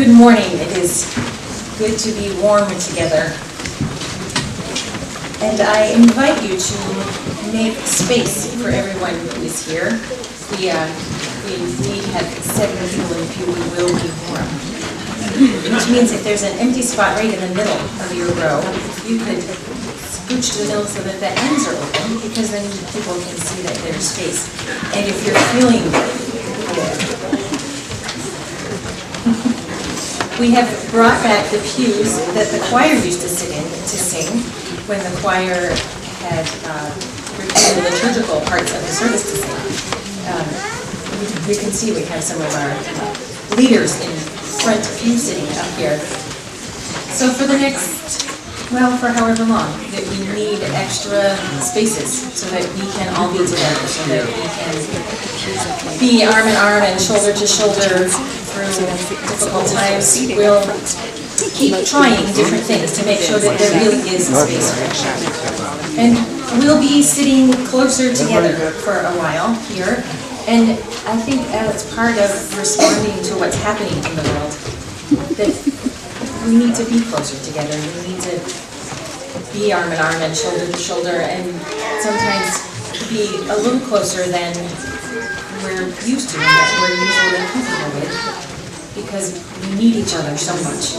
Good morning. It is good to be warm together. And I invite you to make space for everyone who is here. We indeed have 7 people in the pew who will be warm. Which means if there's an empty spot right in the middle of your row, you could scooch to the middle so that the ends are open, because then people can see that there's space. And if you're feeling we have brought back the pews that the choir used to sit in to sing when the choir had the liturgical parts of the service to sing. You can see we have some of our leaders in front pew sitting up here. So for the next, well, for however long, that we need extra spaces so that we can all be together, so that we can be arm in arm and shoulder to shoulder through difficult times. We'll keep trying different things to make sure that there really is space for each other. And we'll be sitting closer together for a while here. And I think as part of responding to what's happening in the world, that we need to be closer together. We need to be arm in arm and shoulder to shoulder, and sometimes be a little closer than we're used to and that we're usually comfortable with, because we need each other so much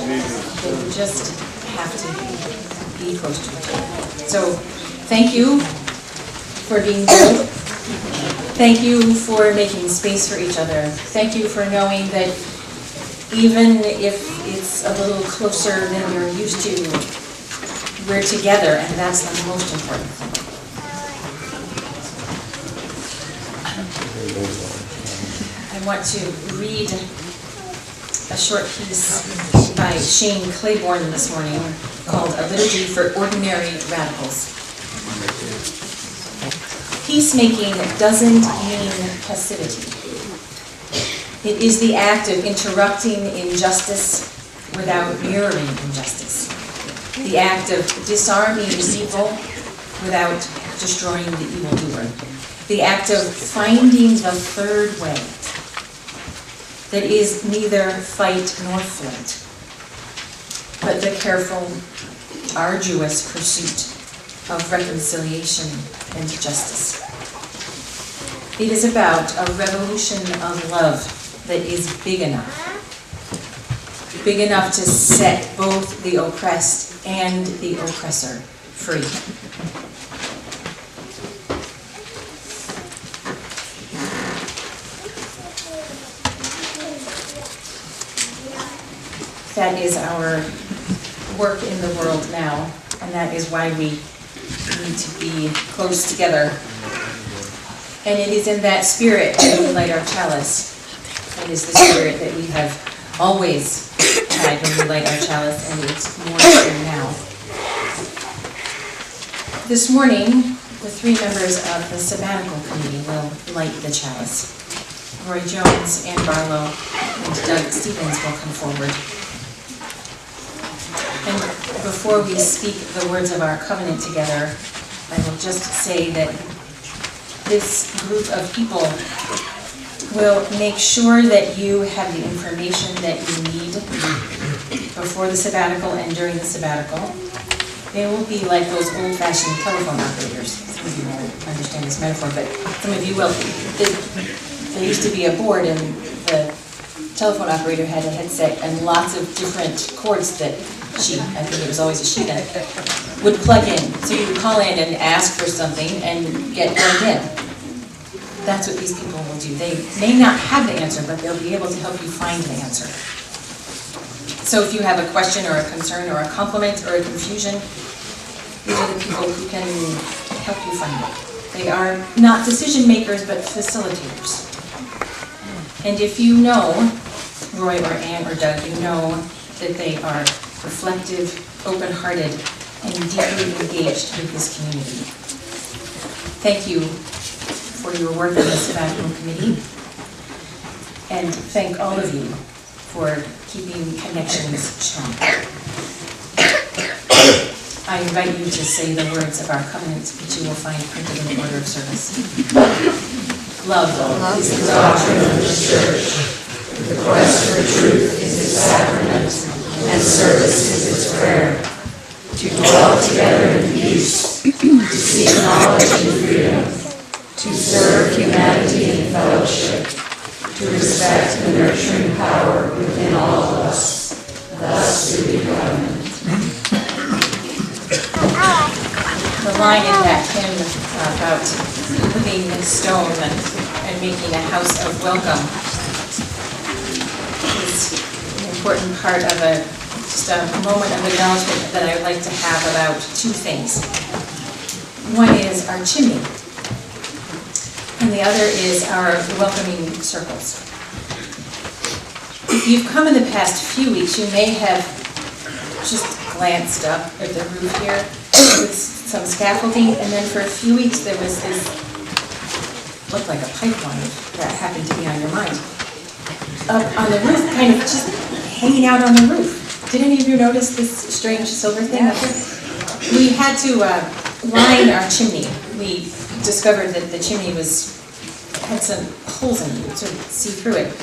that we just have to be close to each other. So thank you for being bold. Thank you for making space for each other. Thank you for knowing that even if it's a little closer than you're used to, we're together, and that's the most important thing. I want to read a short piece by Shane Claiborne this morning called A Liturgy for Ordinary Radicals. Peacemaking doesn't mean passivity. It is the act of interrupting injustice without mirroring injustice. The act of disarming evil without destroying the evildoer. The act of finding the third way that is neither fight nor flight, but the careful, arduous pursuit of reconciliation and justice. It is about a revolution of love that is big enough to set both the oppressed and the oppressor free. That is our work in the world now, and that is why we need to be close together. And it is in that spirit that we light our chalice. It is the spirit that we have always had when we light our chalice, and it's more true now. This morning, the 3 members of the sabbatical committee will light the chalice. Roy Jones, Ann Barlow, and Doug Stevens will come forward. And before we speak the words of our covenant together, I will just say that this group of people will make sure that you have the information that you need before the sabbatical and during the sabbatical. They will be like those old-fashioned telephone operators. Some of you won't understand this metaphor, but some of you will. There used to be a board, and the telephone operator had a headset and lots of different cords that I think it was always a she then, would plug in. So you would call in and ask for something and get plugged in. That's what these people will do. They may not have the answer, but they'll be able to help you find the answer. So if you have a question or a concern or a compliment or a confusion, these are the people who can help you find it. They are not decision makers, but facilitators. And if you know Roy or Ann or Doug, you know that they are reflective, open-hearted, and deeply engaged with this community. Thank you for your work in the sabbatical committee, and thank all of you for keeping connections strong. I invite you to say the words of our covenant, which you will find printed in the order of service. Love is the doctrine of the church. The quest for truth is its sacrament, and service is its prayer. To dwell together in peace, to seek knowledge and freedom, to serve humanity in fellowship, to respect the nurturing power within all of us. Thus do we covenant. The line in that hymn about living in stone and making a house of welcome is an important part of just a moment of acknowledgement that I would like to have about two things. One is our chimney, and the other is our welcoming circles. If you've come in the past few weeks, you may have just glanced up at the roof here with some scaffolding, and then for a few weeks there was this, looked like a pipeline that happened to be on your mind. Up on the roof, kind of just hanging out on the roof. Did any of you notice this strange silver thing up there? We had to line our chimney. We discovered that the chimney had some holes in it to see through it.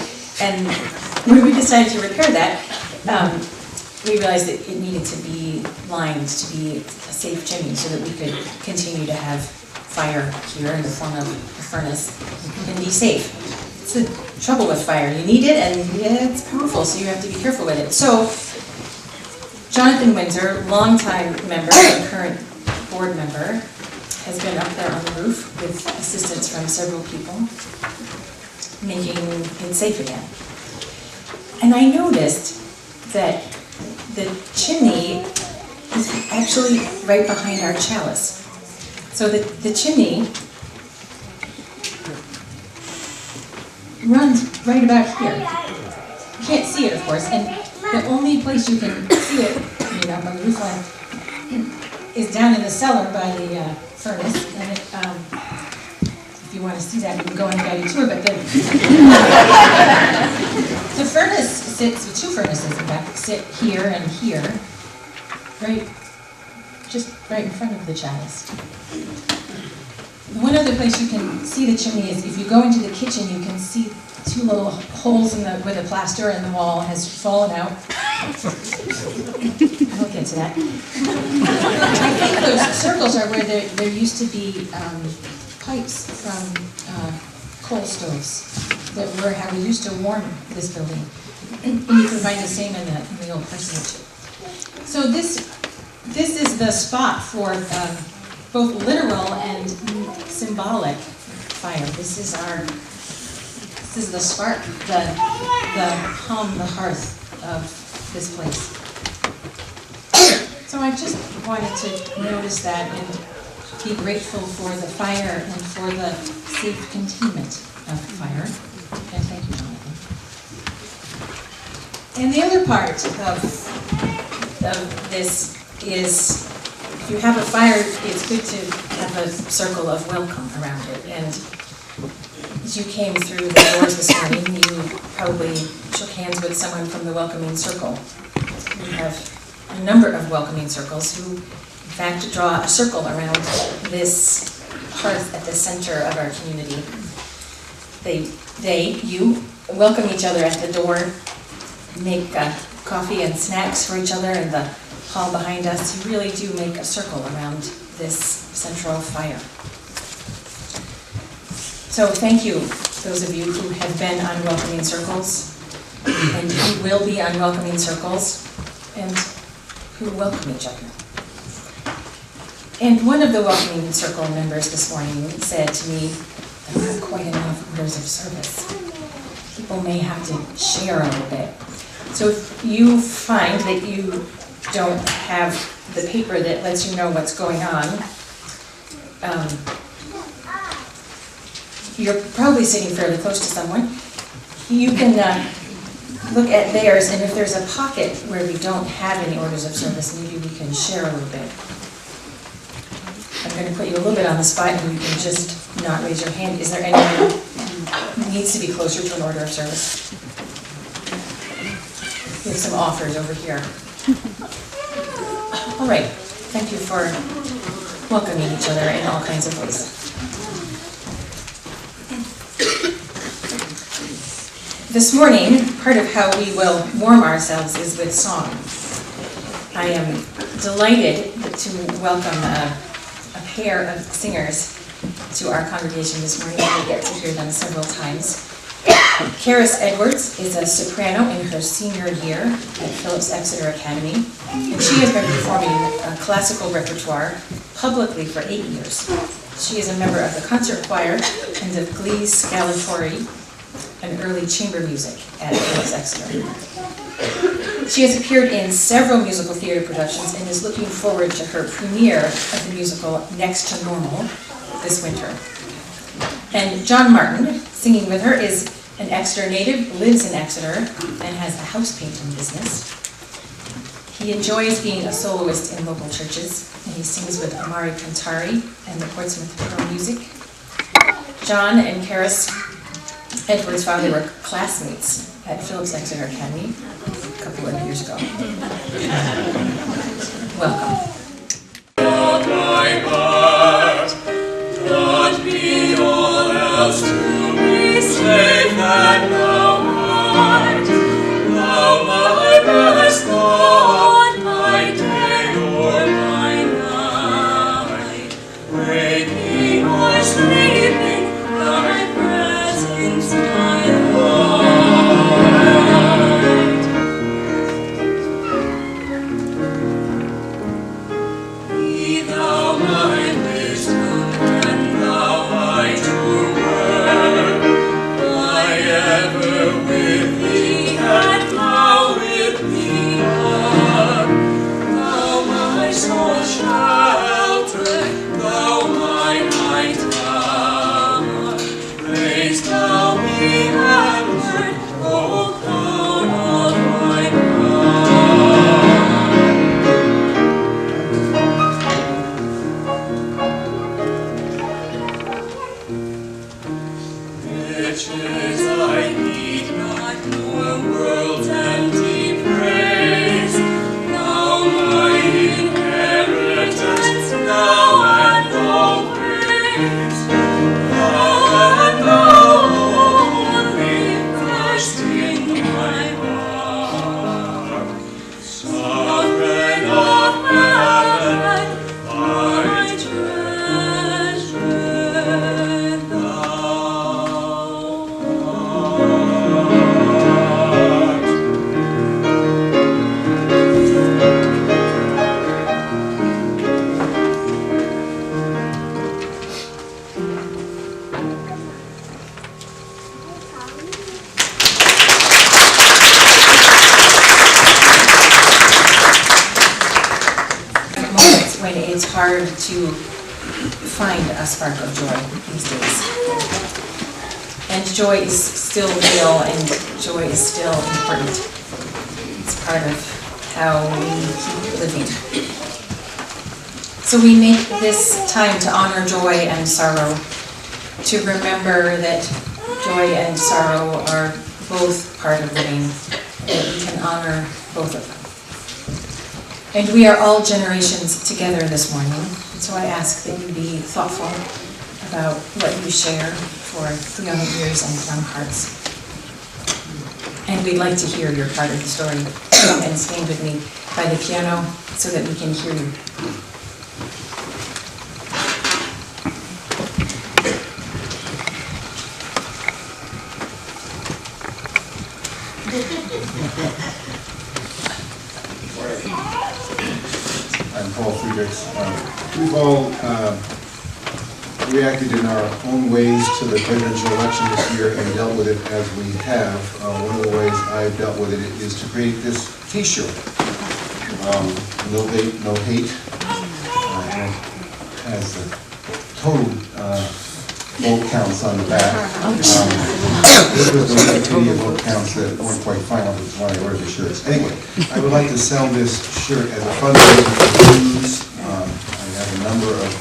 And when we decided to repair that, we realized that it needed to be lined to be a safe chimney so that we could continue to have fire here in the form of a furnace and be safe. It's the trouble with fire. You need it, and it's powerful, so you have to be careful with it. So Jonathan Windsor, longtime member and current board member, has been up there on the roof with assistance from several people, making it safe again. And I noticed that the chimney is actually right behind our chalice. So the chimney runs right about here. You can't see it, of course, and the only place you can see it, up on the roof line, is down in the cellar by the furnace. And if you want to see that, you can go on a guided tour. But the furnace sits, two furnaces in fact, sit here and here, just right in front of the chalice. One other place you can see the chimney is if you go into the kitchen, you can see two little holes where the plaster in the wall has fallen out. I'll get to that. I think those circles are where there used to be pipes from coal stoves that were how we used to warm this building. And you can find the same in the old parsonage. So this is the spot for both literal and symbolic fire. This is the spark, the hum, the hearth of this place. So I just wanted to notice that and be grateful for the fire and for the safe containment of fire. And thank you, Jonathan. And the other part of this is, if you have a fire, it's good to have a circle of welcome around it. And as you came through the doors this morning, you probably shook hands with someone from the welcoming circle. We have a number of welcoming circles who, in fact, draw a circle around this hearth at the center of our community. You welcome each other at the door, make coffee and snacks for each other in the hall behind us. You really do make a circle around this central fire. So thank you, those of you who have been on welcoming circles, and who will be on welcoming circles, and who welcome each other. And one of the welcoming circle members this morning said to me, there aren't quite enough orders of service. People may have to share a little bit. So if you find that you don't have the paper that lets you know what's going on, you're probably sitting fairly close to someone. You can look at theirs, and if there's a pocket where we don't have any orders of service, maybe we can share a little bit. I'm going to put you a little bit on the spot, and you can just not raise your hand. Is there anyone who needs to be closer to an order of service? We have some offers over here. All right. Thank you for welcoming each other in all kinds of ways. This morning, part of how we will warm ourselves is with song. I am delighted to welcome a pair of singers to our congregation this morning. We get to hear them several times. Charis Edwards is a soprano in her senior year at Phillips Exeter Academy, and she has been performing a classical repertoire publicly for 8 years. She is a member of the concert choir and of Glee's Scalatory and early chamber music at Phillips Exeter. She has appeared in several musical theater productions and is looking forward to her premiere of the musical Next to Normal this winter. And John Martin, singing with her, is an Exeter native, lives in Exeter, and has a house painting business. He enjoys being a soloist in local churches, and he sings with Amari Kantari and the Portsmouth Pearl Music. John and Charis Edwards' father were classmates at Phillips Exeter Academy a couple of years ago. Welcome. My heart, not be all else to me, save that thou art. Thou my best God, my day or my night, waking or sleeping, thy presence my light. Be thou my wisdom, and thou my true word. I ever with thee, and thou with me are. Thou my soul shelter, thou my high tower. Praise thou me heavenward, O crown of my riches I need not, nor world's empty praise. Thou my inheritance, thou and all praise. Thou and thou only, first in my heart. Sovereign of heaven, my treasure thou art. Moments when it's hard to find a spark of joy these days. And joy is still real, and joy is still important. It's part of how we keep living. So we make this time to honor joy and sorrow, to remember that joy and sorrow are both part of living, and that we can honor both of them. And we are all generations together this morning, and so I ask that you be thoughtful about what you share for young ears and young hearts. And we'd like to hear your part of the story. Come and stand with me by the piano so that we can hear you. I'm Paul Friedrichs. We've all reacted in our own ways to the presidential election this year and dealt with it as we have. One of the ways I've dealt with it is to create this T-shirt. No bait, no hate. And it has the total vote counts on the back. This was the Wikipedia vote counts that weren't quite final, which is why I ordered the shirts. Anyway, I would like to sell this shirt as a fundraiser for FUUSE. I have a number of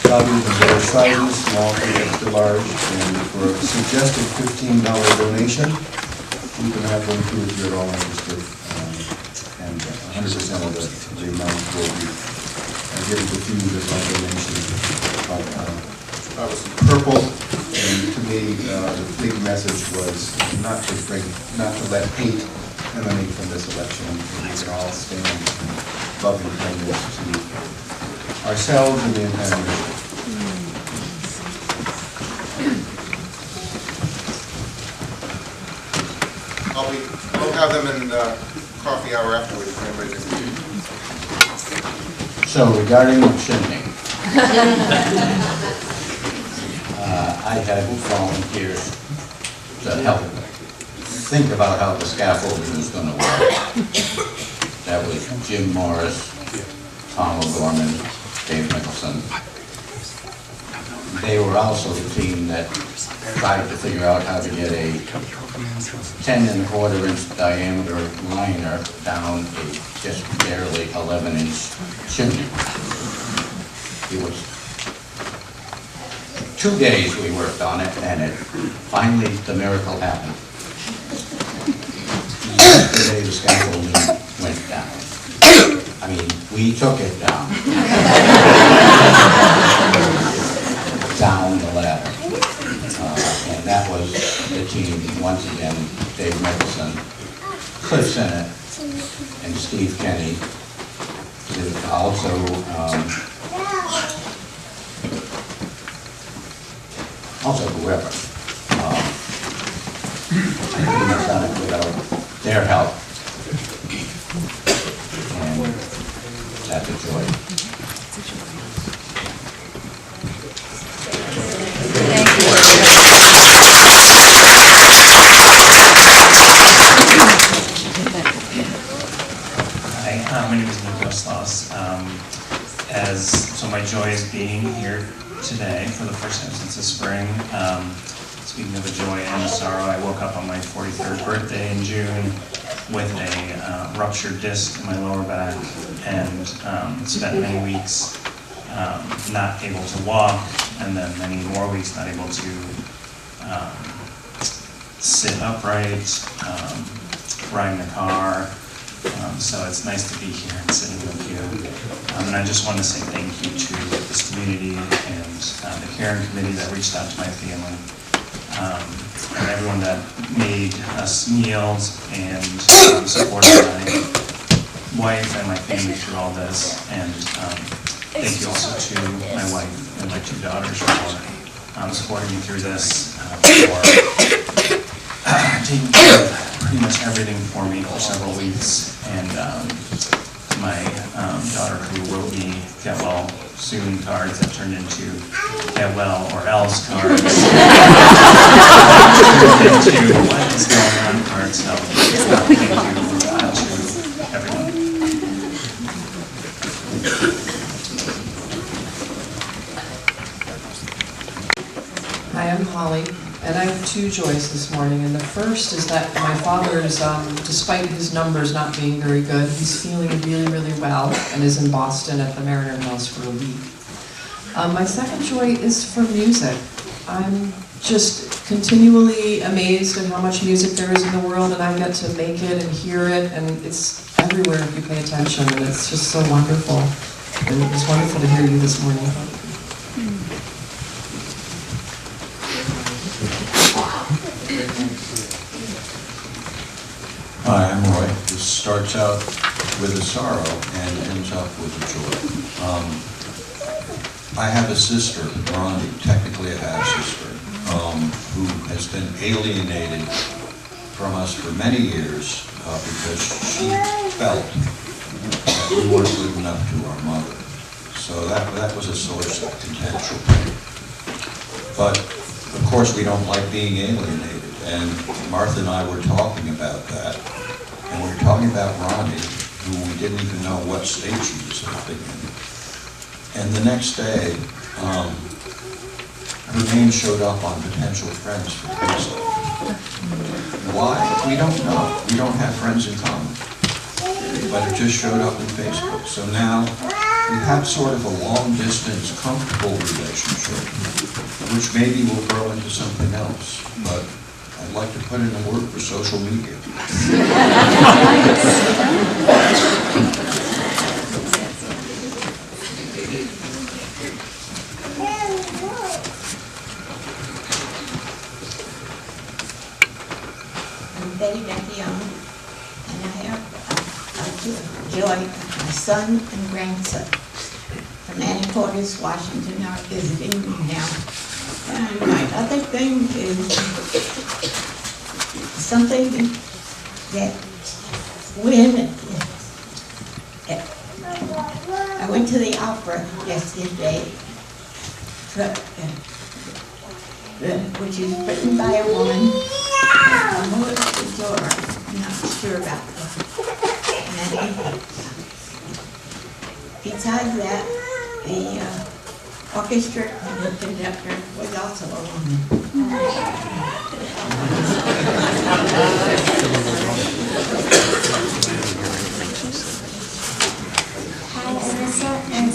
copies of various sizes, small to extra large, and for a suggested $15 donation, you can have one too if you're at all interested. And 100% of the amount will be given to FUUSE as my donation. But, purple, and to me, the big message was not to let hate emanate from this election. We can all stand loving kindness to ourselves and the entire nation. We'll have them in coffee hour afterwards. If anybody doesn't. So regarding the chimney, I had volunteers to help think about how the scaffolding was going to work. That was Jim Morris, Tom O'Gorman, Dave Mickelson. They were also the team that tried to figure out how to get a 10.25-inch diameter liner down a just barely 11-inch chimney. It was 2 days we worked on it, and finally the miracle happened. Yesterday the scaffolding went down. I mean, we took it down. Down the ladder. And that was the team, once again, Dave Mickelson, Cliff Sennett, and Steve Kenny. Also, whoever. I couldn't have done it without their help. And that's a joy. Hi, my name is Nicholas Loss. So my joy is being here today for the first time since the spring. Speaking of a joy and a sorrow, I woke up on my 43rd birthday in June with a ruptured disc in my lower back and spent many weeks not able to walk, and then many more weeks not able to sit upright, ride in the car. So it's nice to be here and sitting with you. And I just want to say thank you to this community and the caring committee that reached out to my family, and everyone that made us meals and supported my wife and my family through all this. And thank you also to my wife and my 2 daughters for supporting me through this, for taking care of pretty much everything for me for several weeks. And my daughter, who wrote me get well soon cards that turned into get well or else cards, into what is going on cards. So thank you to everyone. Hi, I'm Holly, and I have 2 joys this morning. And the first is that my father is, despite his numbers not being very good, he's feeling really, really well and is in Boston at the Mariner House for a week. My second joy is for music. I'm just continually amazed at how much music there is in the world, and I get to make it and hear it, and it's everywhere if you pay attention, and it's just so wonderful. And it was wonderful to hear you this morning. Hi, I'm Roy. This starts out with a sorrow and ends up with a joy. I have a sister, Ronnie, technically a half-sister, who has been alienated from us for many years because she felt that we weren't good enough to our mother. So that was a source of contention. But, of course, we don't like being alienated. And Martha and I were talking about that. And we were talking about Ronnie, who we didn't even know what state she was living in. And the next day, her name showed up on potential friends for Facebook. Why? We don't know. We don't have friends in common. But it just showed up on Facebook. So now we have sort of a long-distance, comfortable relationship, which maybe will grow into something else. But I'd like to put in a word for social media. Betty Young, and I have Joy, my son and grandson from Anacortes, Washington, are visiting me now. And my other thing is something that when I went to the opera yesterday, which is written by a woman, I'm not sure about that. And besides that, the orchestra and the conductor was also a woman. Hi, Alyssa, and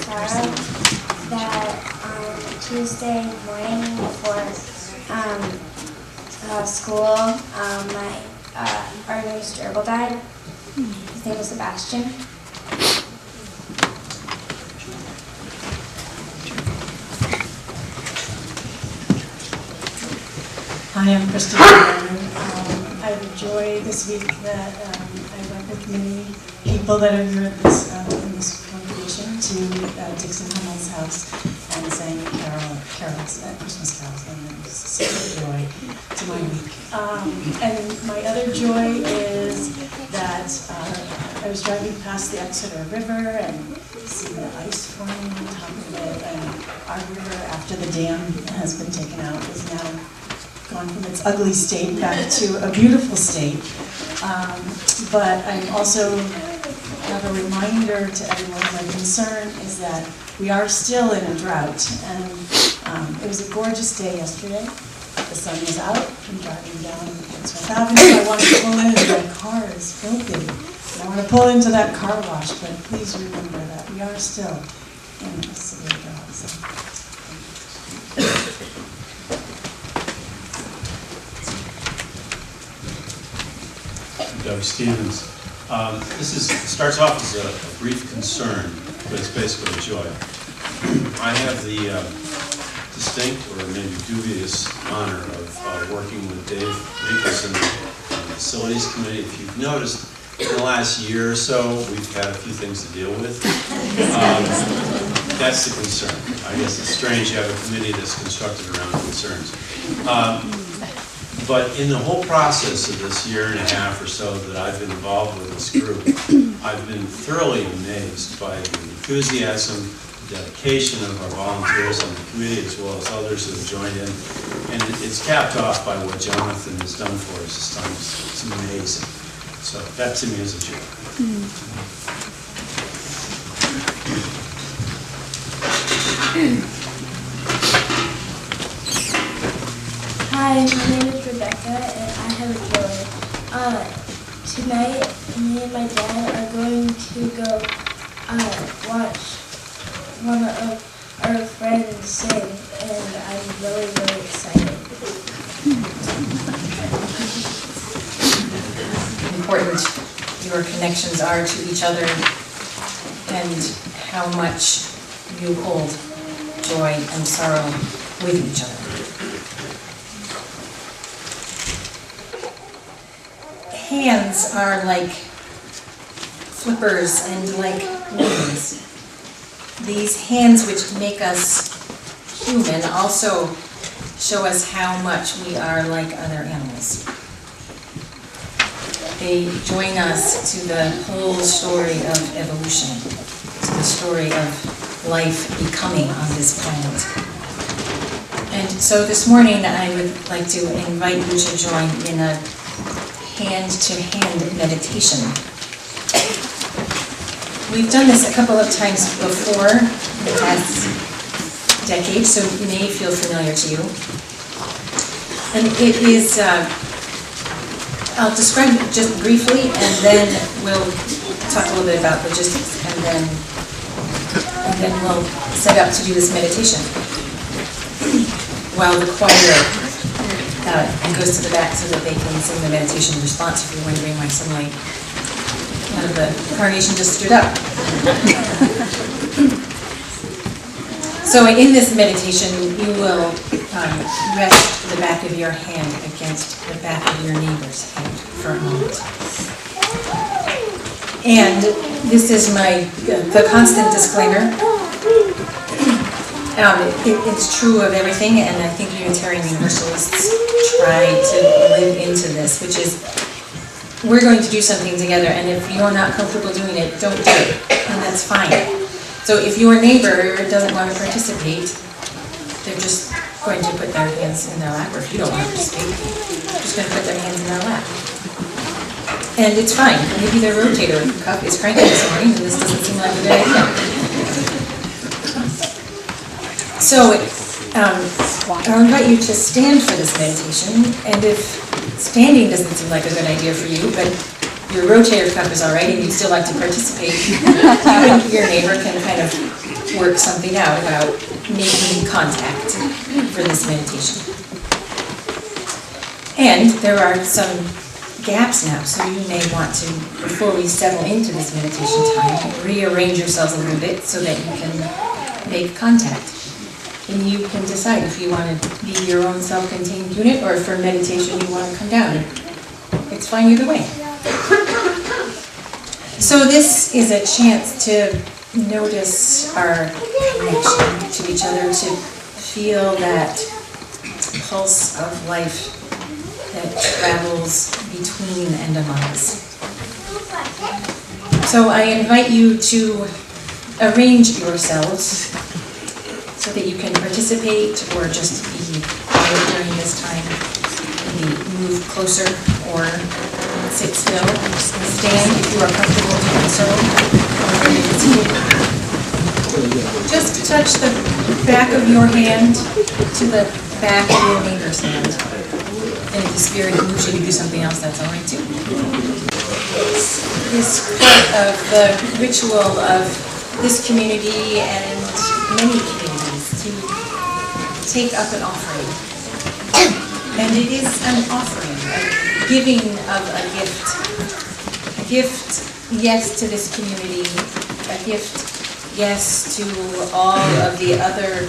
Sarah, that Tuesday morning before school, our newest gerbil died. His name was Sebastian. Hi, I'm Kristen. I have a joy this week that I went with many people that are here at this, in this congregation to Dixon Hummel's house and sang carols, Christmas carols, and it was such a joy to my week. And my other joy is that I was driving past the Exeter River and seeing the ice forming on top of it, and our river, after the dam has been taken out, is now gone from its ugly state back to a beautiful state. But I also have a reminder to everyone, my concern is that we are still in a drought. And it was a gorgeous day yesterday. The sun was out. I'm driving down Portsmouth Avenue. I want to pull in and my car is filthy. I want to pull into that car wash, but please remember that we are still in a severe drought. So. Doug Stevens. This starts off as a brief concern, but it's basically a joy. I have the distinct, or maybe dubious, honor of working with Dave Nicholson on the Facilities Committee. If you've noticed, in the last year or so, we've had a few things to deal with. That's the concern. I guess it's strange you have a committee that's constructed around concerns. But in the whole process of this year and a half or so that I've been involved with this group, I've been thoroughly amazed by the enthusiasm, the dedication of our volunteers on the committee, as well as others who have joined in. And it's capped off by what Jonathan has done for us this time. It's amazing. So that to me is a joy. Hi, my name is Rebecca, and I have a joy. Tonight, me and my dad are going to go watch one of our friends sing, and I'm really, really excited. Important your connections are to each other and how much you hold joy and sorrow with each other. Hands are like flippers and like wings. These hands which make us human also show us how much we are like other animals. They join us to the whole story of evolution, to the story of life becoming on this planet. And so this morning I would like to invite you to join in a hand-to-hand meditation. We've done this a couple of times before in the past decade, so it may feel familiar to you. And it is, I'll describe it just briefly, and then we'll talk a little bit about logistics, and then we'll set up to do this meditation while the choir goes to the back so that they can sing the meditation response. If you're wondering why suddenly one of the congregation just stood up. So in this meditation, you will rest the back of your hand against the back of your neighbor's hand for a moment. And this is the constant disclaimer. It's true of everything, and I think Unitarian Universalists try to live into this, which is, we're going to do something together, and if you're not comfortable doing it, don't do it, and that's fine. So if your neighbor doesn't want to participate, they're just going to put their hands in their lap, or if you don't want to participate, they're just going to put their hands in their lap. And it's fine. Maybe their rotator cuff is cranky this morning, and this doesn't seem like a good idea. So I'll invite you to stand for this meditation, and if standing doesn't seem like a good idea for you, but your rotator cuff is all right and you'd still like to participate, you and your neighbor can kind of work something out about making contact for this meditation. And there are some gaps now, so you may want to, before we settle into this meditation time, rearrange yourselves a little bit so that you can make contact. And you can decide if you want to be your own self-contained unit, or if for meditation you want to come down. It's fine either way. So this is a chance to notice our connection to each other, to feel that pulse of life that travels between and among us. So I invite you to arrange yourselves so that you can participate or just be quiet during this time. Maybe move closer or sit still. Stand if you are comfortable doing so. Just touch the back of your hand to the back of your neighbor's hand. And if the Spirit moves you to do something else, that's all right too. This part of the ritual of this community and many communities to take up an offering. And it is an offering, a giving of a gift. A gift, yes, to this community. A gift, yes, to all of the other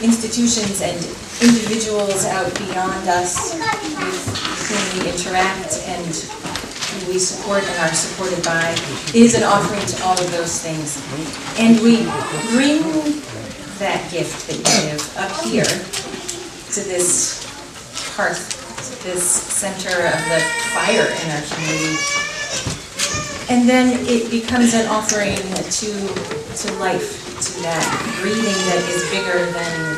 institutions and individuals out beyond us with whom we interact and who we support and are supported by. It is an offering to all of those things. And we bring that gift that you give up here to this hearth, to this center of the fire in our community. And then it becomes an offering to life, to that breathing that is bigger than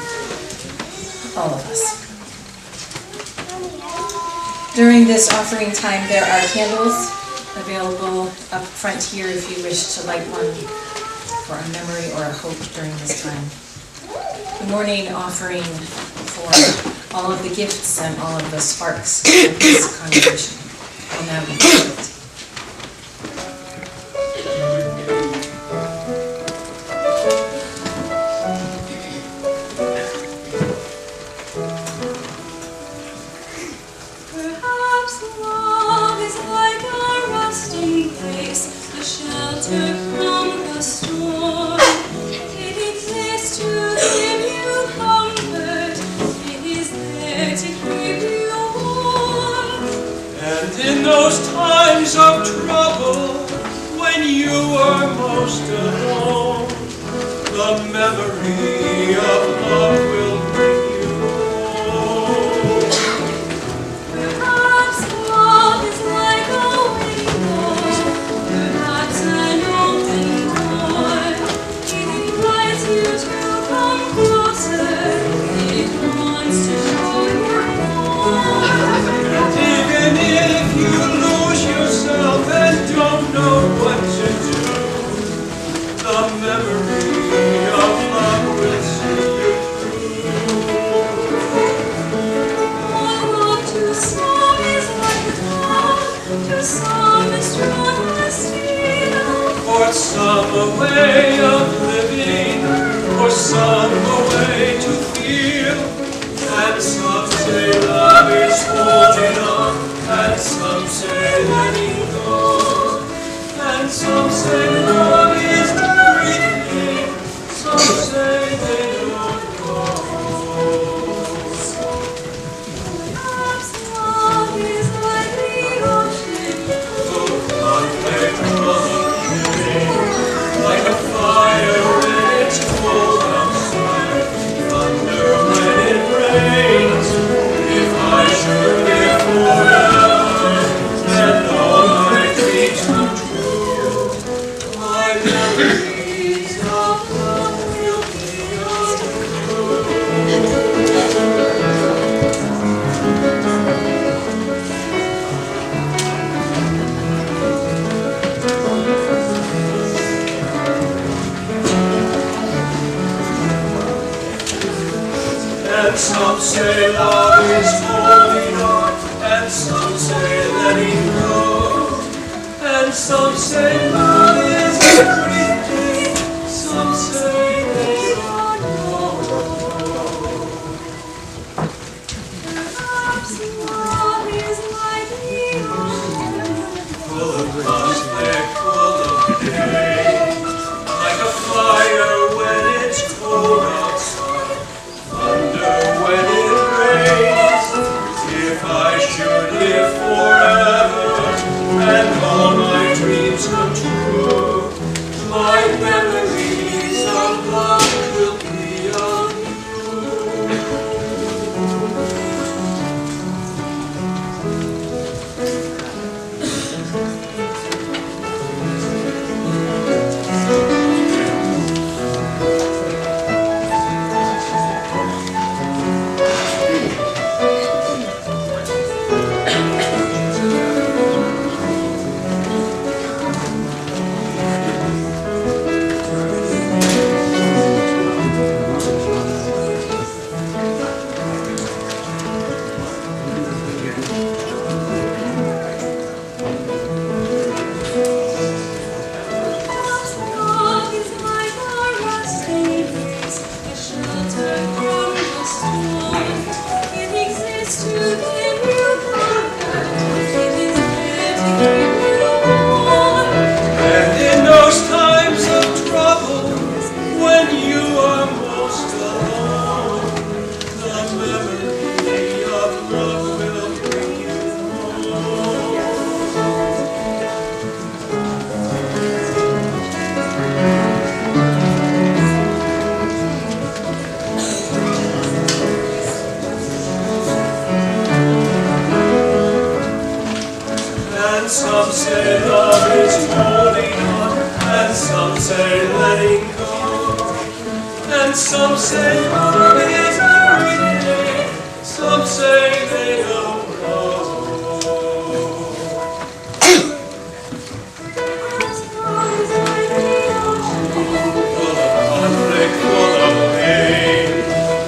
all of us. During this offering time, there are candles available up front here if you wish to light one for a memory or a hope during this time. The morning offering for all of the gifts and all of the sparks of this congregation will now be lit. In those times of trouble, when you are most alone, the memory of love will bring you home. Perhaps love is like a window, perhaps an open door. It invites you to come closer, it wants to show you more. And even if you lose yourself and don't know what to do, the memory of love will see you through. Love to some is like a dove, to some is strong as steel. For some a way of living, for some a way to feel. And some say love is holding on, and some say letting go. And some say love is breathing, some say they don't know. say love is holding on, and some say letting go, and some say love is everything, some say they don't know. Perhaps love is like the ocean, Full of conflict, full of pain, like a fire when it's cold outside, thunder when it rains. If I should live forever and all my dreams come true, my memories of love will be of perhaps love is like a rusting breeze, a shelter from the storm. It exists to give you comfort, it is there to keep you warm. And in those times of trouble, when you are most alone, the memory of love will bring you home. And some say love is holding on, and some say letting go, and some say love is everything, some say they don't know. Perhaps love is like the ocean, Full of conflict, full of pain,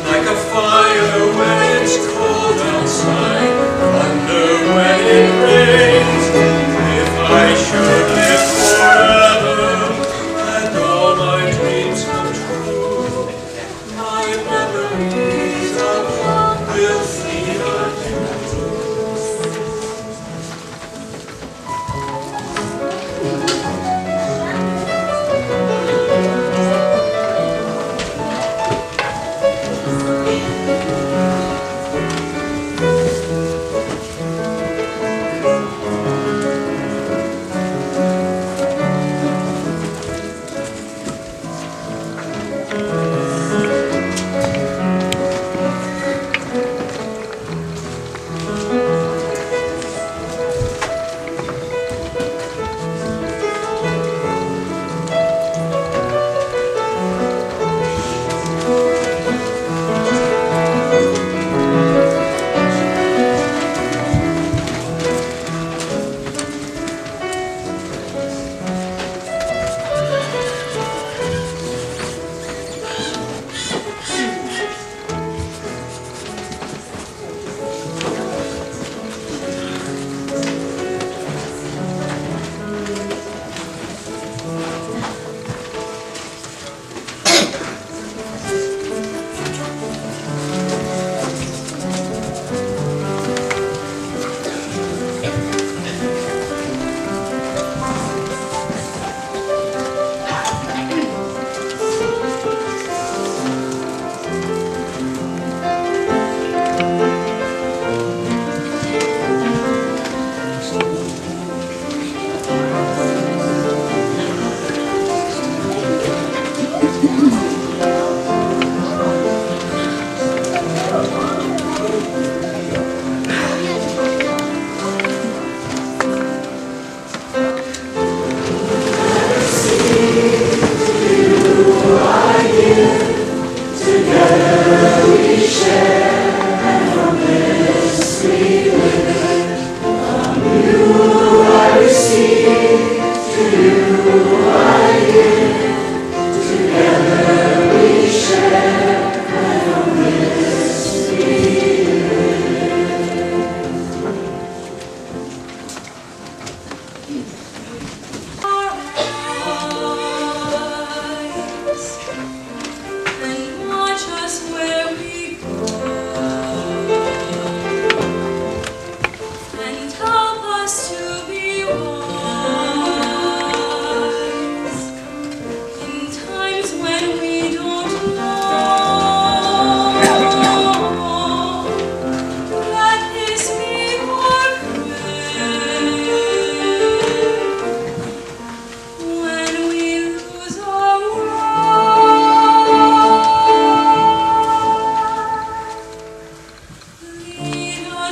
like a fire when it's cold outside, thunder when it rains. If I should live forever and all my dreams come true, my memories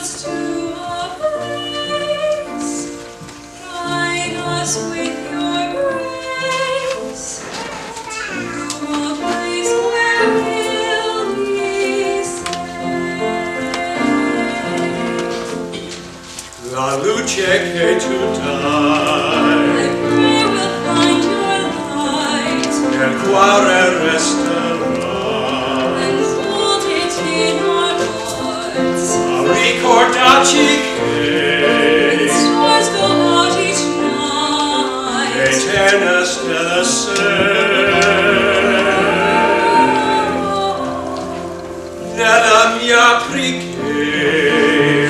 us to a place. Guide us with your grace to a place where we'll be safe. La luce che tu dai, I pray we'll find your light nel cuore resterà, and hold it in our hearts. a ricordarci che Stars go out each night. eterna stella sei. Nella mia preghiera,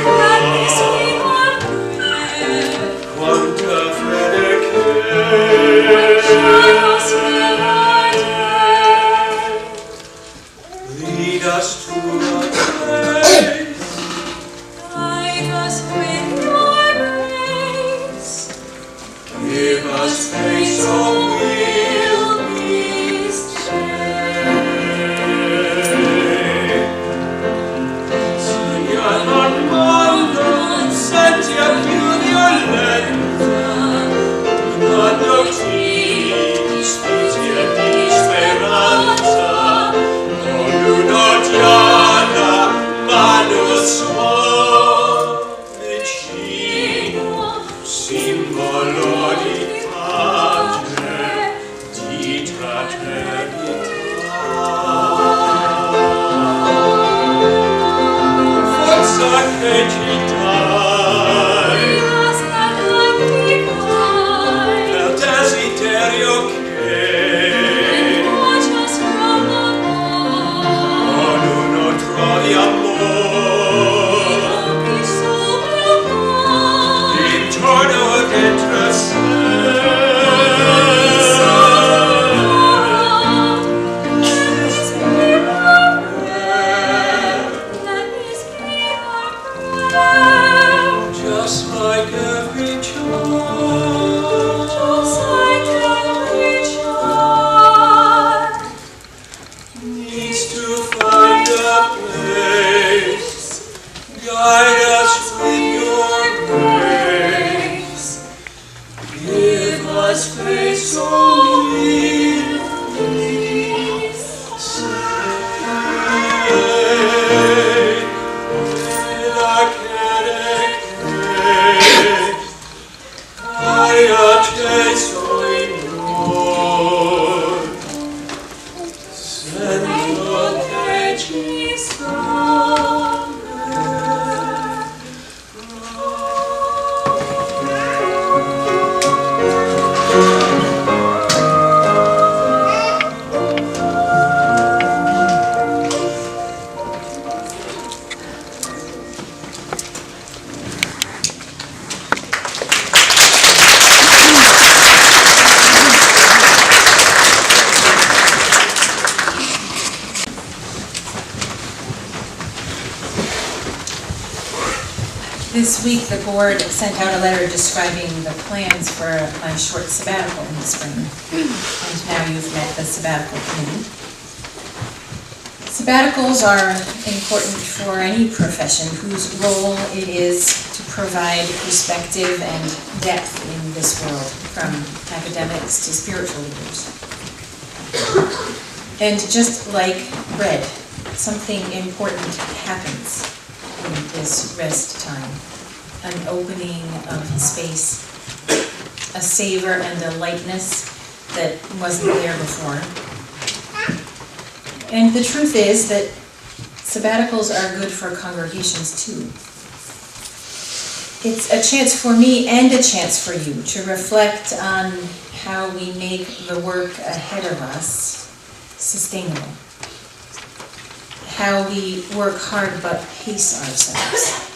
Let this be our prayer. quanta fede Shine us fill our day. lead us to a place. Guide us with your grace. Give us faith so we'll be saved. Signor al mondo, senti a più violenta, quando ti spingi di speranza, con un'odiata mano sua vicino, simbolo di pace, di fraternità. Forza che ci dai, Us that life divine. nel desiderio che Watch us from above. ognuno trovi amore Each soul will find. intorno dentro sé. Just like every child needs to find a place, guide us with your grace, give us faith so we'll be saved. With our a te Signor, sento che ci This week, the board sent out a letter describing the plans for my short sabbatical in the spring. And now you've met the sabbatical committee. Sabbaticals are important for any profession whose role it is to provide perspective and depth in this world, from academics to spiritual leaders. And just like bread, something important happens in this rest time. An opening of space, a savor and a lightness that wasn't there before. And the truth is that sabbaticals are good for congregations too. It's a chance for me and a chance for you to reflect on how we make the work ahead of us sustainable. How we work hard but pace ourselves.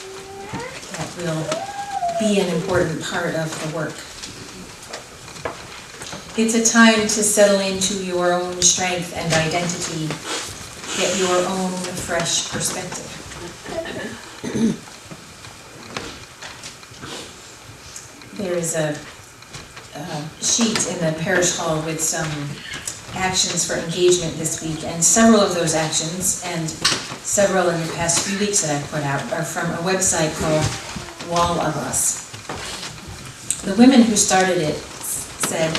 That will be an important part of the work. It's a time to settle into your own strength and identity, get your own fresh perspective. There is a sheet in the parish hall with some actions for engagement this week, and several of those actions and several in the past few weeks that I've put out are from a website called Wall of Us. The women who started it said,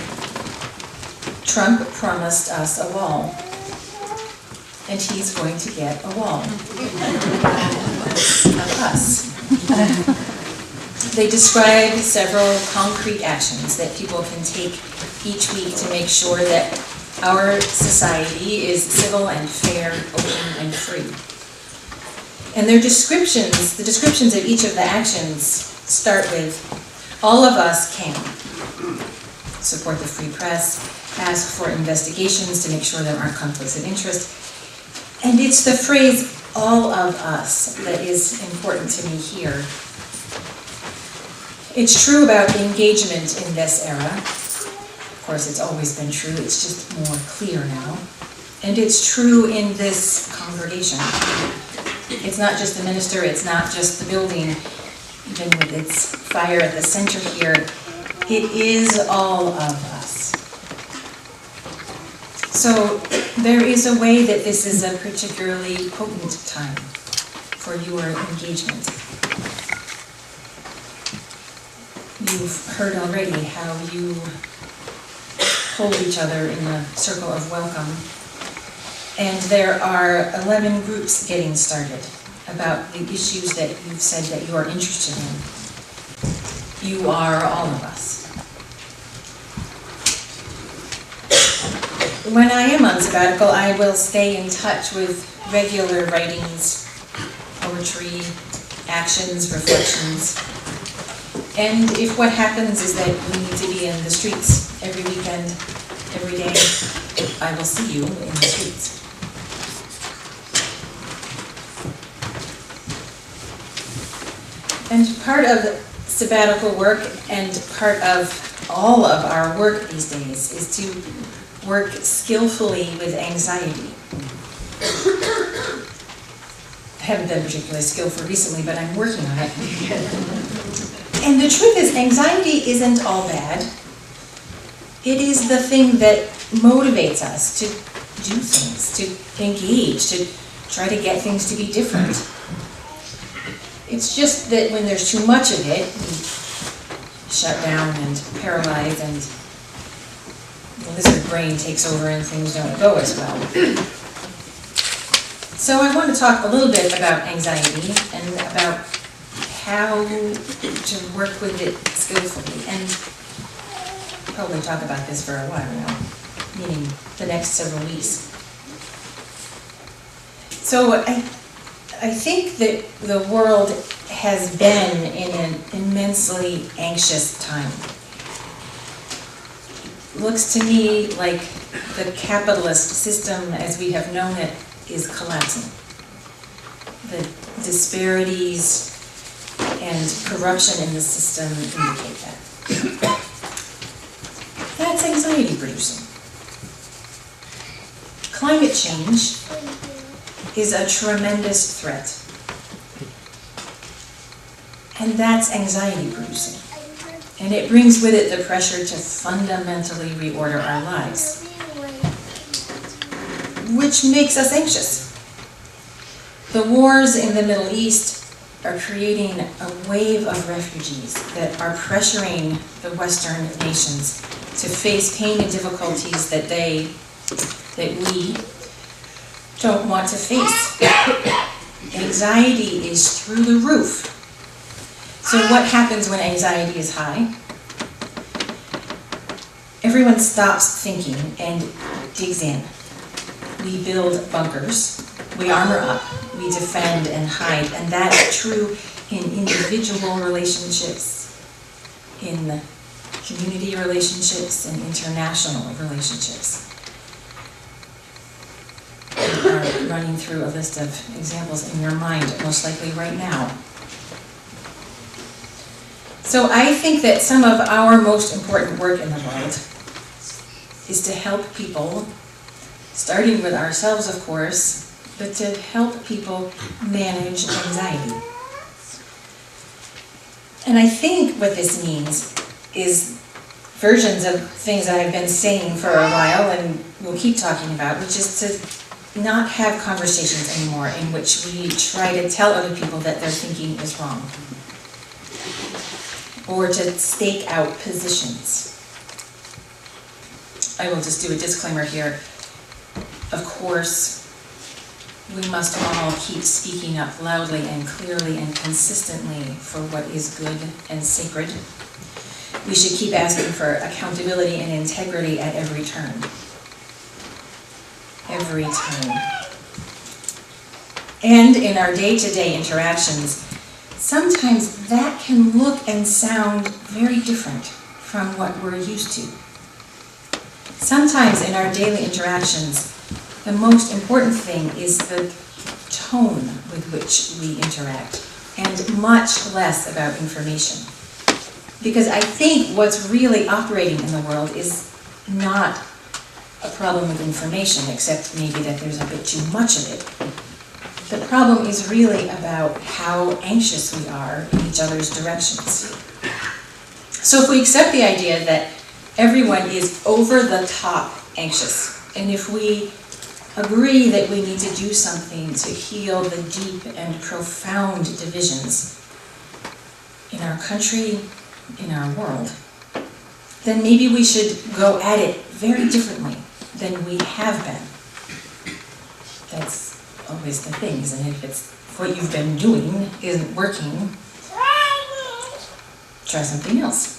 Trump promised us a wall, and he's going to get a wall of us. They described several concrete actions that people can take each week to make sure that our society is civil and fair, open and free. And their descriptions, the descriptions of each of the actions start with, all of us can support the free press, ask for investigations to make sure there aren't conflicts of interest. And it's the phrase, all of us, that is important to me here. It's true about engagement in this era. Of course, it's always been true, it's just more clear now. And it's true in this congregation. It's not just the minister, it's not just the building, even with its fire at the center here. It is all of us. So there is a way that this is a particularly potent time for your engagement. You've heard already how you hold each other in a circle of welcome. And there are 11 groups getting started about the issues that you've said that you are interested in. You are all of us. When I am on sabbatical, I will stay in touch with regular writings, poetry, actions, reflections. And if what happens is that we need to be in the streets every weekend, every day, I will see you in the streets. And part of sabbatical work and part of all of our work these days is to work skillfully with anxiety. I haven't been particularly skillful recently, but I'm working on it. And the truth is, anxiety isn't all bad. It is the thing that motivates us to do things, to engage, to try to get things to be different. It's just that when there's too much of it, we shut down and paralyze, and the lizard brain takes over and things don't go as well. So I want to talk a little bit about anxiety and about how to work with it skillfully, and probably talk about this for a while now, meaning the next several weeks. So I think that the world has been in an immensely anxious time. It looks to me like the capitalist system as we have known it is collapsing. The disparities and corruption in the system indicate that. That's anxiety producing. Climate change is a tremendous threat. And that's anxiety producing. And it brings with it the pressure to fundamentally reorder our lives, which makes us anxious. The wars in the Middle East are creating a wave of refugees that are pressuring the Western nations to face pain and difficulties that we don't want to face. Anxiety is through the roof. So what happens when anxiety is high? Everyone stops thinking and digs in. We build bunkers, we armor up, we defend and hide, and that's true in individual relationships, in community relationships, and international relationships. You are running through a list of examples in your mind, most likely right now. So I think that some of our most important work in the world is to help people, starting with ourselves, of course, but to help people manage anxiety. And I think what this means is versions of things that I've been saying for a while and we'll keep talking about, which is to not have conversations anymore in which we try to tell other people that their thinking is wrong, or to stake out positions. I will just do a disclaimer here. Of course, we must all keep speaking up loudly and clearly and consistently for what is good and sacred. We should keep asking for accountability and integrity at every turn. Every turn. And in our day-to-day interactions, sometimes that can look and sound very different from what we're used to. Sometimes in our daily interactions, the most important thing is the tone with which we interact, and much less about information. Because I think what's really operating in the world is not a problem with information, except maybe that there's a bit too much of it. The problem is really about how anxious we are in each other's directions. So if we accept the idea that everyone is over the top anxious, and if we agree that we need to do something to heal the deep and profound divisions in our country, in our world, then maybe we should go at it very differently than we have been. That's always the thing, isn't it? If it's what you've been doing isn't working, try something else.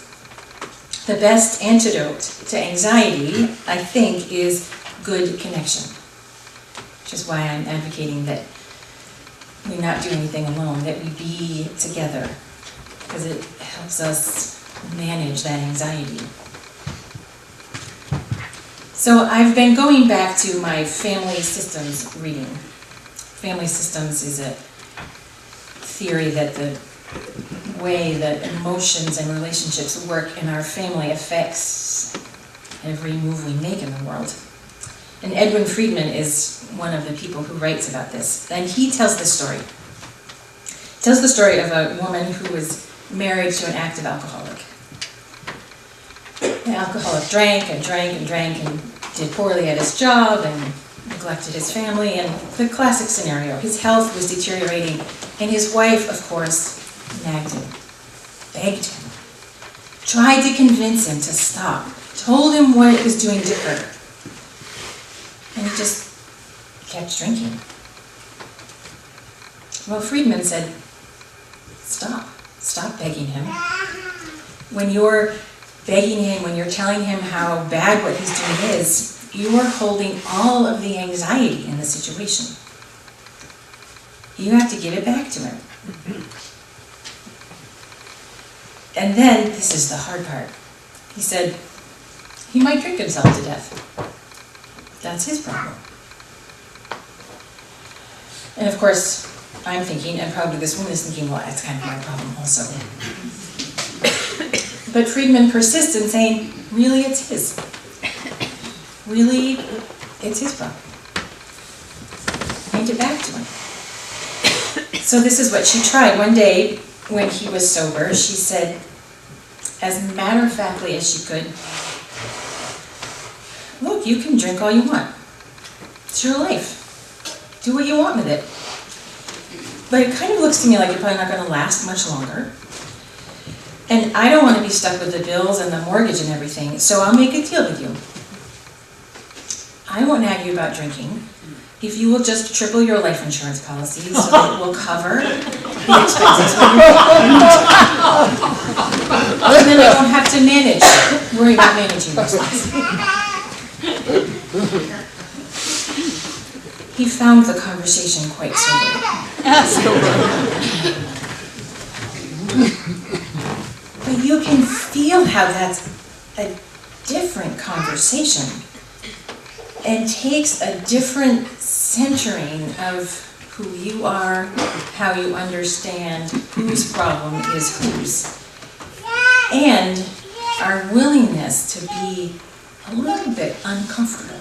The best antidote to anxiety, I think, is good connection. Which is why I'm advocating that we not do anything alone, that we be together, because it helps us manage that anxiety. So I've been going back to my family systems reading. Family systems is a theory that the way that emotions and relationships work in our family affects every move we make in the world. And Edwin Friedman is one of the people who writes about this. And he tells this story. He tells the story of a woman who was married to an active alcoholic. The alcoholic drank and drank and drank and did poorly at his job and neglected his family. And the classic scenario, his health was deteriorating, and his wife, of course, nagged him, begged him, tried to convince him to stop, told him what it was doing to her. And he just kept drinking. Well, Friedman said, stop begging him. When you're begging him, when you're telling him how bad what he's doing is, you are holding all of the anxiety in the situation. You have to give it back to him. And then, this is the hard part, he said, he might drink himself to death. That's his problem. And of course, I'm thinking, and probably this woman is thinking, well, that's kind of my problem also. But Friedman persists in saying, really, it's his. Really, it's his problem. Hand it back to him. So this is what she tried. One day, when he was sober, she said, as matter-of-factly as she could, look, you can drink all you want. It's your life. Do what you want with it. But it kind of looks to me like you're probably not going to last much longer. And I don't want to be stuck with the bills and the mortgage and everything, so I'll make a deal with you. I won't nag you about drinking if you will just triple your life insurance policy so that it will cover the expenses when you're and then I don't have to worry about managing those things. He found the conversation quite sobering. But you can feel how that's a different conversation and takes a different centering of who you are, how you understand whose problem is whose, and our willingness to be a little bit uncomfortable.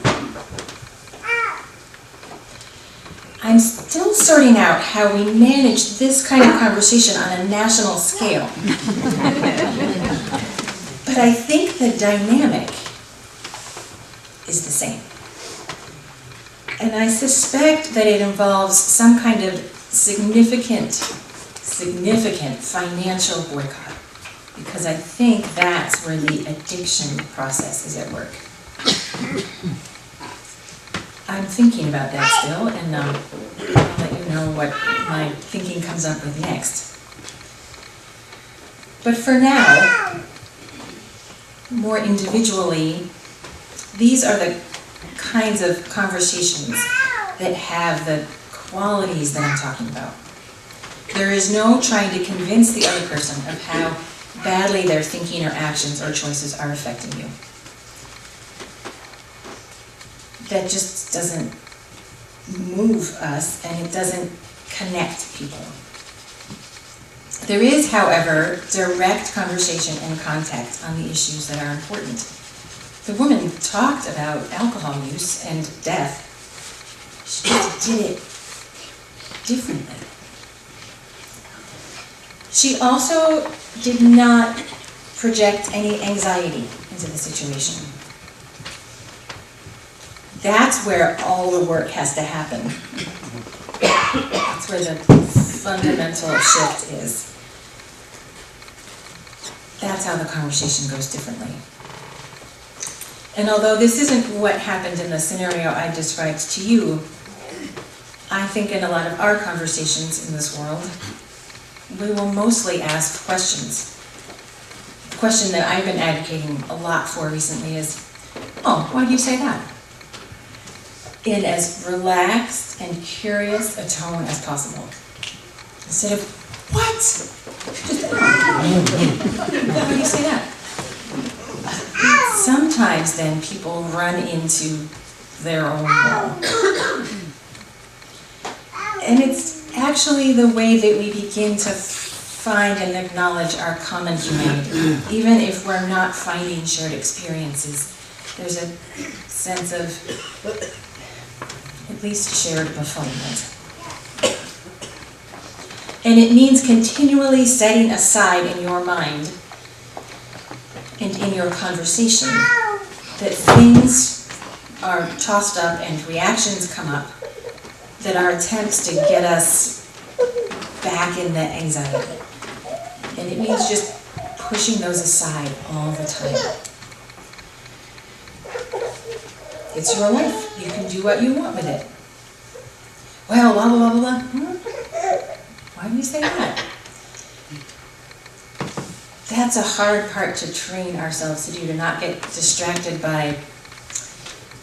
I'm still sorting out how we manage this kind of conversation on a national scale. But I think the dynamic is the same. And I suspect that it involves some kind of significant financial boycott, because I think that's where the addiction process is at work. I'm thinking about that still, and I'll let you know what my thinking comes up with next. But for now, more individually, these are the kinds of conversations that have the qualities that I'm talking about. There is no trying to convince the other person of how badly their thinking or actions or choices are affecting you. That just doesn't move us, and it doesn't connect people. There is, however, direct conversation and contact on the issues that are important. The woman talked about alcohol use and death. She just did it differently. She also did not project any anxiety into the situation. That's where all the work has to happen. That's where the fundamental shift is. That's how the conversation goes differently. And although this isn't what happened in the scenario I described to you, I think in a lot of our conversations in this world, we will mostly ask questions. The question that I've been advocating a lot for recently is, oh, why do you say that? In as relaxed and curious a tone as possible. Instead of, what? Just, why do you say that? Sometimes then people run into their own wall. And it's actually the way that we begin to find and acknowledge our common humanity. Even if we're not finding shared experiences, there's a sense of at least shared fulfillment. And it means continually setting aside in your mind and in your conversation that things are tossed up and reactions come up that are attempts to get us back in the anxiety. And it means just pushing those aside all the time. It's your life. You can do what you want with it. Well, blah, blah, blah, blah. Why do you say that? That's a hard part to train ourselves to do, to not get distracted by,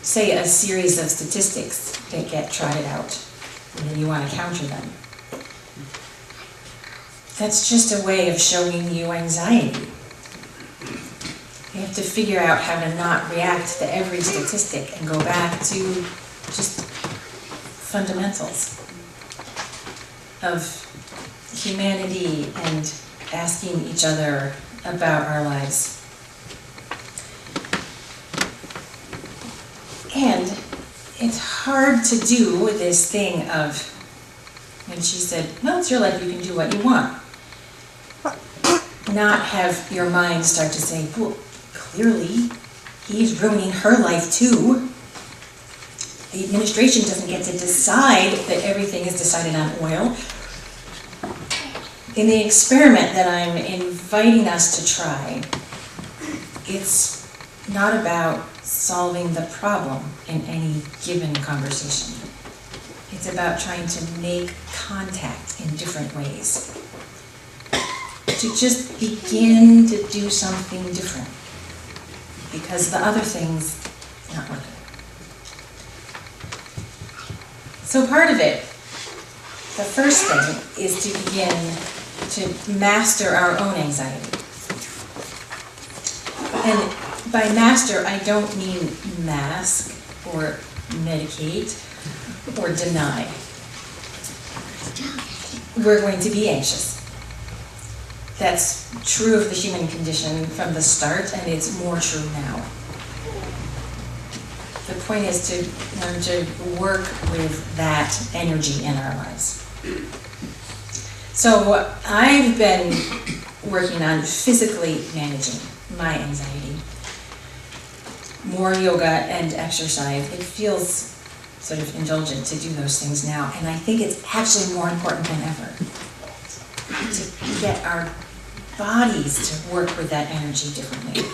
say, a series of statistics that get trotted out, and then you want to counter them. That's just a way of showing you anxiety. You have to figure out how to not react to every statistic and go back to just fundamentals of humanity and asking each other about our lives. And it's hard to do this thing of, when she said, well, it's your life, you can do what you want. Not have your mind start to say, well, clearly he's ruining her life too. The administration doesn't get to decide that everything is decided on oil. In the experiment that I'm inviting us to try, it's not about solving the problem in any given conversation. It's about trying to make contact in different ways. To just begin to do something different. Because the other thing's not working. So part of it, the first thing, is to begin to master our own anxiety. And by master, I don't mean mask or medicate or deny. We're going to be anxious. That's true of the human condition from the start, and it's more true now. The point is to learn to work with that energy in our lives. So I've been working on physically managing my anxiety. More yoga and exercise. It feels sort of indulgent to do those things now. And I think it's actually more important than ever to get our bodies to work with that energy differently.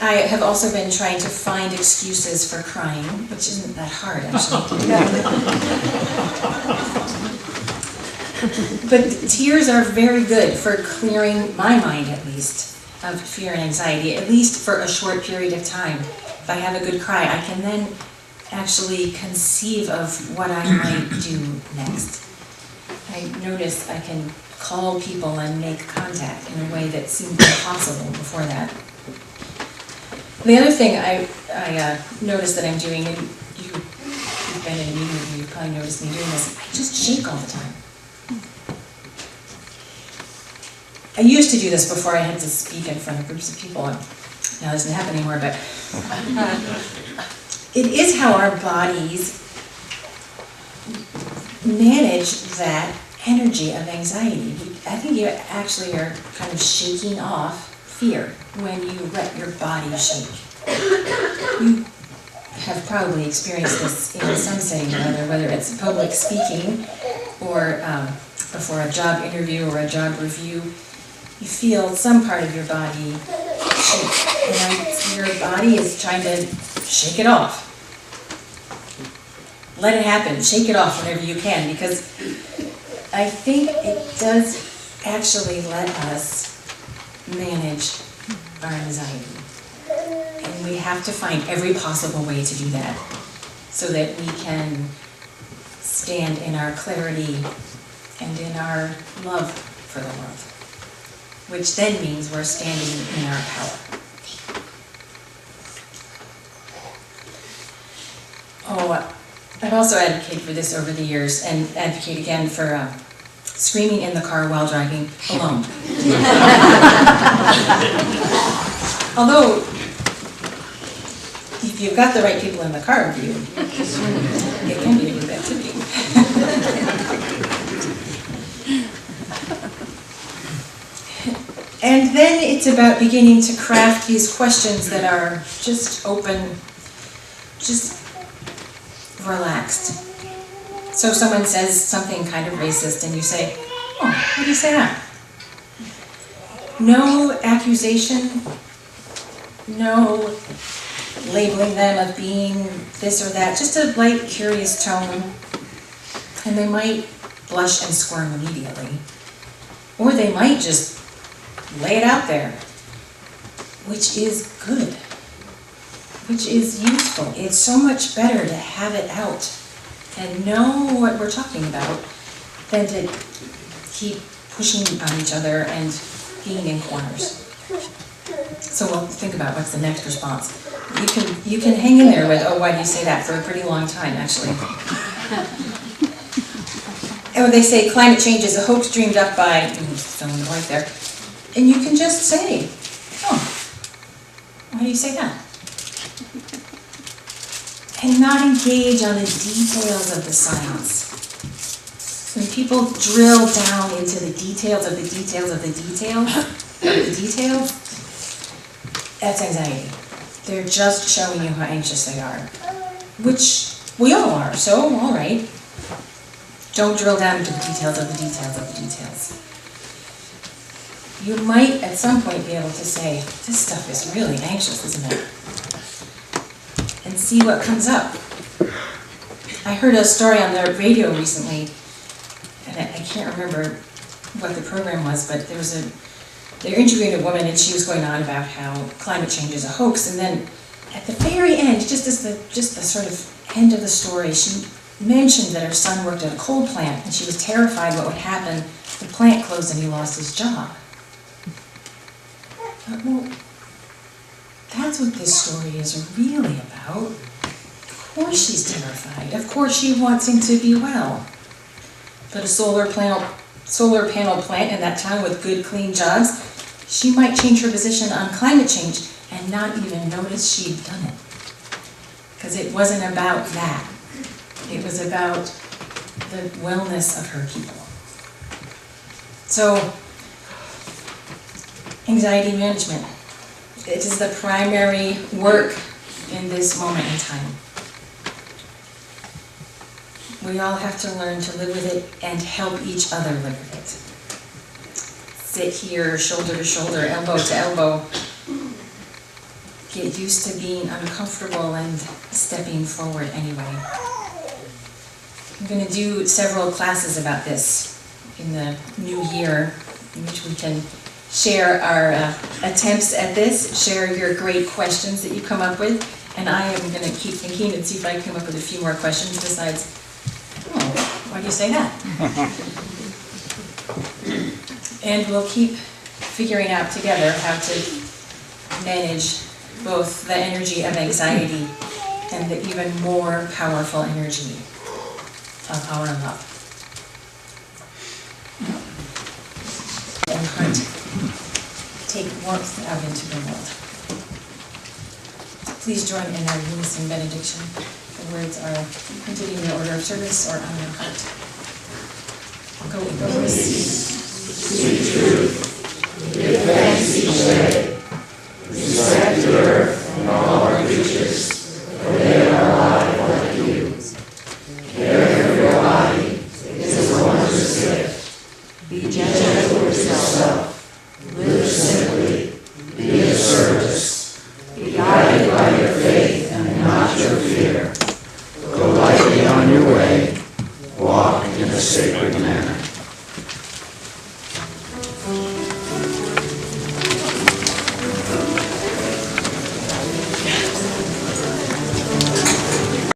I have also been trying to find excuses for crying, which isn't that hard, actually. But tears are very good for clearing my mind, at least, of fear and anxiety, at least for a short period of time. If I have a good cry, I can then actually conceive of what I might do next. I notice I can call people and make contact in a way that seemed impossible before that. The other thing I noticed that I'm doing, and you've been in a meeting with me, you probably noticed me doing this, I just shake all the time. I used to do this before I had to speak in front of groups of people. Now it doesn't happen anymore, but it is how our bodies manage that energy of anxiety. I think you actually are kind of shaking off fear when you let your body shake. You have probably experienced this in some setting or other, whether it's public speaking or before a job interview or a job review. You feel some part of your body shake, and your body is trying to shake it off. Let it happen, shake it off whenever you can, because I think it does actually let us manage our anxiety. And we have to find every possible way to do that so that we can stand in our clarity and in our love for the world, which then means we're standing in our power. Oh, I've also advocated for this over the years, and advocate again for screaming in the car while driving alone. Although, if you've got the right people in the car with you, it can be a good activity. And then it's about beginning to craft these questions that are just open, just relaxed. So if someone says something kind of racist and you say, oh, why do you say that? No accusation, no labeling them of being this or that, just a light, curious tone. And they might blush and squirm immediately. Or they might just lay it out there, which is good, which is useful. It's so much better to have it out and know what we're talking about than to keep pushing on each other and being in corners. So we'll think about what's the next response. You can hang in there with, oh, why do you say that, for a pretty long time, actually. And when they say climate change is a hoax dreamed up by, fill in the blank there, and you can just say, oh, why do you say that? And not engage on the details of the science. When people drill down into the details of the details of the details of the details, that's anxiety. They're just showing you how anxious they are, which we all are, so all right. Don't drill down into the details of the details of the details. You might at some point be able to say, this stuff is really anxious, isn't it? And see what comes up. I heard a story on the radio recently, and I can't remember what the program was, but they were interviewing a woman, and she was going on about how climate change is a hoax, and then at the very end, just the sort of end of the story, she mentioned that her son worked at a coal plant, and she was terrified what would happen if the plant closed and he lost his job. But, well, that's what this story is really about. Of course she's terrified. Of course she wants him to be well. But a solar panel plant in that town with good, clean jobs, she might change her position on climate change and not even notice she'd done it. Because it wasn't about that. It was about the wellness of her people. So, anxiety management. It is the primary work in this moment in time. We all have to learn to live with it and help each other live with it. Sit here, shoulder to shoulder, elbow to elbow. Get used to being uncomfortable and stepping forward anyway. I'm going to do several classes about this in the new year, in which we can share our attempts at this, share your great questions that you come up with, and I am going to keep thinking and see if I can come up with a few more questions besides, oh, why do you say that? And we'll keep figuring out together how to manage both the energy of anxiety and the even more powerful energy of our love. And heart take warmth out into the world. Please join in our unison benediction. The words are printed in your order of service or on your heart. Go with peace. Speak truth, give thanks each day, respect the earth and all our creatures, for they are alive like you. Care for your body is a wondrous gift. Be gentle with yourself, live simply, be of service, be guided by your faith and not your fear. Go lightly on your way, walk in a sacred manner.